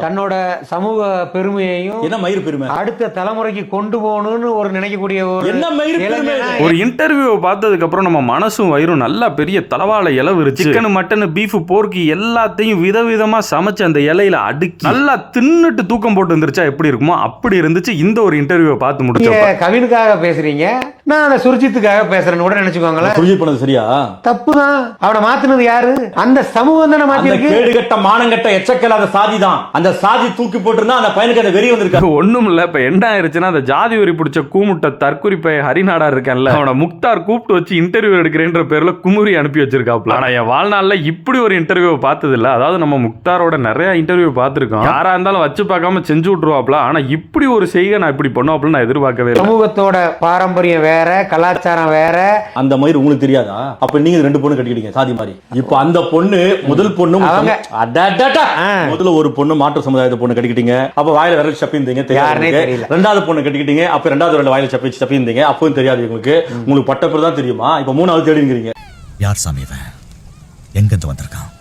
தன்னோட சமூக பெருமையையும் என்ன மயிர் பெருமை அடுத்த தலைமுறைக்கு கொண்டு போகணும்னு ஒரு நினைக்கக்கூடிய ஒரு இன்டர்வியூ பார்த்ததுக்கு அப்புறம் நம்ம மனசும் வயிறும் நல்லா பெரிய தலவாழை இலை விரிச்சு சிக்கன் மட்டன் பீஃப் போர்க்கு எல்லாத்தையும் விதவிதமா சமைச்சு அந்த இலையில அடுக்கி நல்லா தின்னுட்டு தூக்கம் போட்டு வந்துருச்சா எப்படி இருக்குமோ அப்படி இருந்துச்சு இந்த ஒரு இன்டர்வியூவை பார்த்து முடிச்ச. கவினுக்காக பேசுறீங்க, நான் அந்த சுர்ஜித்துக்காக பேசுறேன்னு கூட நினைச்சுக்கோங்களேன். சுர்ஜித் பண்ணது சரியா? தப்புதான். அவனை மாத்தினது யாரு? அந்த சமூகம் தானே மாத்திருக்கு. கேடுகட்ட மானங்கட்ட எச்சக்கலாத சாதி தான். அந்த சாதி தூக்கி போட்டிருந்தா அந்த பையனுக்கு அந்த வெறி வந்திருக்கு. ஒண்ணும் இல்ல, இப்ப என்ன ஆயிருச்சுன்னா அந்த ஜாதி வெறி பிடிச்ச கூமுட்ட தற்குறி பைய ஹரிநாடா இருக்கான்ல, அவனை முக்தார் கூப்பிட்டு வச்சு இன்டர்வியூ எடுக்கிறேன்ற பேர்ல குமுறி அனுப்பி வச்சிருக்காப்ல. ஆனா என் வாழ்நாள்ல இப்படி ஒரு இன்டர்வியூ பார்த்தது இல்ல. அதாவது நம்ம முக்தாரோட நிறைய இன்டர்வியூ பார்த்திருக்கோம், யாரா இருந்தாலும் வச்சு பார்க்காம செஞ்சு விட்டுருவாப்ல. ஆனா இப்படி ஒரு செய்கை நான் இப்படி பண்ணுவாப்ல நான் எதிர்பார்க்கவே இல்லை. சமூகத்தோட பாரம்பரியம் வேற, கலாச்சாரம் வேற. அந்த மாதிரி உங்களுக்கு தெரியாதா? அப்ப நீங்க 2 பொண்ணு கட்டிக்கிட்டீங்க சாதி மாதிரி. இப்ப அந்த பொண்ணு முதல் பொண்ணு முதல்ல ஒரு பொண்ணு மாற்று சமுதாயத்தை பொண்ணு கட்டிக்கிட்டீங்க, அப்ப வாயில விரல் சப்பிந்தீங்க தெரியாது. ரெண்டாவது பொண்ணு கட்டிக்கிட்டீங்க, அப்ப ரெண்டாவது ரெண்டு வாயில சப்பிந்தீங்க, அப்பவும் தெரியாது உங்களுக்கு பட்ட பிறகு தான் தெரியுமா? இப்ப 3வது தேடிங்கிறீங்க. யார் சாமி இவன்? எங்க இருந்து வந்திருக்கான்?